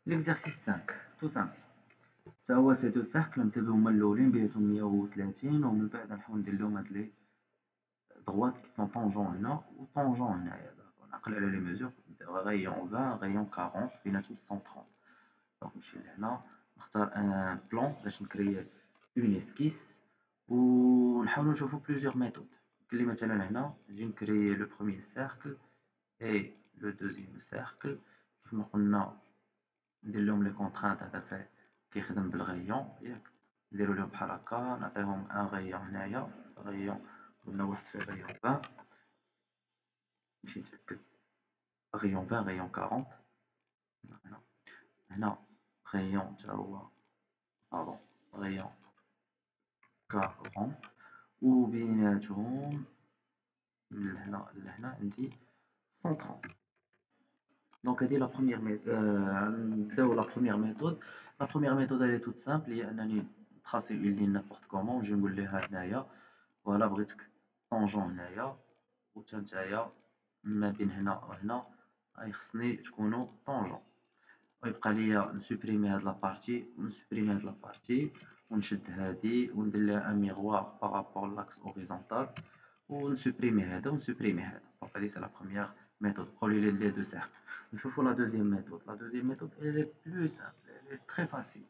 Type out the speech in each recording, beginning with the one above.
L'exercice 5, tout simple. Ça هو ces deux cercles نبداو هما الاولين بيناتهم 130 ومن بعد نحاول ندير لهم هاد لي droites qui sont tangents هنا و tangents هنايا. نعقل على لي ميزور rayon 20 rayon 40 بيناتهم 130. دونك نمشي لهنا نختار ان بلان باش نكري اون اسكيس ونحاولو نشوفو بليزيوغ ميثود. كلي مثلا هنا نجي نكري لو بروميير سيركل اي لو دوزيام سيركل كيفما قلنا ندير لهم لي كونترانت هذاك كيخدم بالغيون ياك نديرو لهم بحال هكا نعطيهم ان غيون هنايا غيون قلنا واحد في غيون 20 نمشي نتأكد غيون 20 غيون 40 هنا هنا غيون تا هو باردون غيون 40 وبيناتهم من هنا لهنا عندي 130. دونك هذه لا بروميير نبداو لا بروميير ميثود. لا بروميير ميثود هي توت سامبل هي انني نتراسي اون لين نابورت كومون ونجي نقول ليها هنايا فوالا بغيتك طونجون هنايا وتا نتايا ما بين هنا وهنا اي خصني تكونوا طونجون ويبقى ليا نسوبريمي هاد لابارتي ونسوبريمي هاد لابارتي ونشد هادي وندير لها ان ميغوار بارابور لاكس اوريزونتال ونسوبريمي هذا ونسوبريمي هذا. دونك هادي سي لا بروميير ميثود. بقاو لي لي دو سيركل. نشوفو لا دوزيام ميثود. لا دوزيام ميثود elle est plus simple, elle est très facile.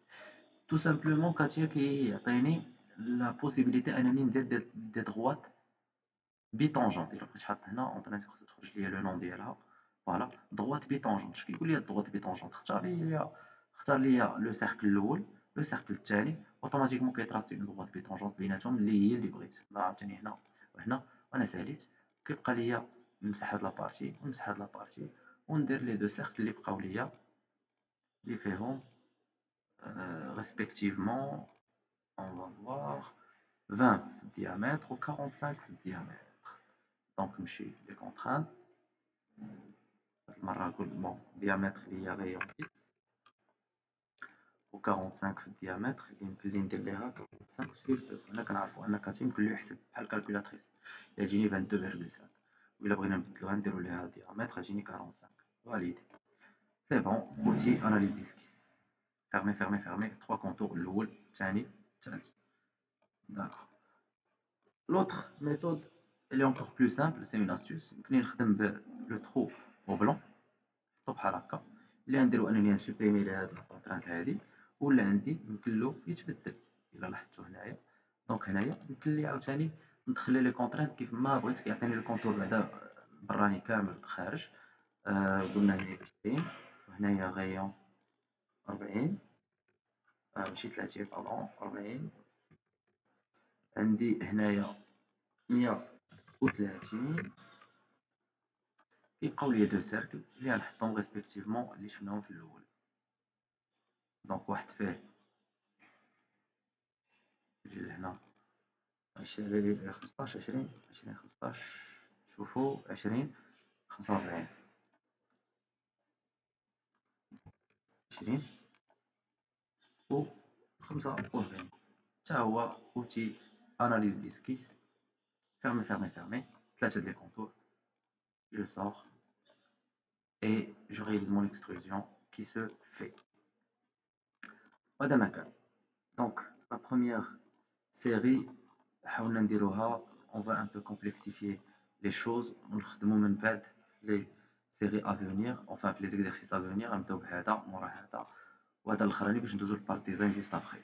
tout simplement كاتيا كيعطيني لا بوسيبيليتي انني ندير دي دغوات بي طونجونت. الا بغيت حاط هنا اون برانسيپ خصها تخرج ليا لو نون ديالها فوالا دغوات بي طونجونت. اش كيقول لي الدغوات بي طونجونت؟ اختار ليا لو سيركل الاول لو سيركل الثاني اوتوماتيكمون كيتراسي اون دغوات بي طونجونت بيناتهم اللي هي اللي بغيت. لا عاوتاني هنا وهنا وانا ساليت كيبقى ليا نمسح هاد لابارتي ونمسح هاد لابارتي وندير لي دو سيركل اللي بقاو ليا اللي فيهم respectivement on va voir 20 de diamètre ou 45 de diamètre. Donc نمشي les contraintes المرة نقول bon diamètre اللي هي rayon 10 و 45 في الديامتر اللي يمكن لي ندير ليها 45 في 2. هنا كنعرفو ان كاتي يمكن له يحسب بحال الكالكولاتريس يجيني 22.5 وإلا بغينا نبدلوها نديرو ليها ديامتر غتجيني 45. فاليدي سي بون. اوتي اناليز ديسكيس fermé fermé fermé 3 contours الاول الثاني الثالث. داكوغ. L'autre méthode, elle est encore plus simple, c'est une astuce. يمكن نخدم le trou au blanc نحطو بحال هكا اللي غنديرو انني نسوبريمي لي هاد الكونترانت هادي ولا عندي يمكن له يتبدل الا لاحظتو هنايا. دونك هنايا يمكن لي عاوتاني ندخل لي كونترانت كيف ما بغيت كيعطيني الكونتور بعدا براني كامل خارج. قلنا هنايا 20 وهنايا غيون 40 ماشي 30 باردون 40 عندي هنايا 130 كيبقاو ليا دو سيركل اللي غنحطهم ريسبكتيفمون اللي شفناهم في الاول. دونك واحد فيه نجي لهنا 20 15 20 20 15 شوفوا 20 45 20 و 45 حتى هو اوتي اناليز ديسكيس fermé fermé fermé ثلاثة ديال الكونتور je sors et je réalise mon extrusion qui se fait. وهذا ما كان. دونك لا بروميير série حاولنا نديروها on va un peu complexifier les choses ونخدمو من بعد les séries à venir enfin les exercices à venir نبداو بهذا مورا هذا وهذا الاخراني باش ندوزو للبارت ديزاين جوست ابخي.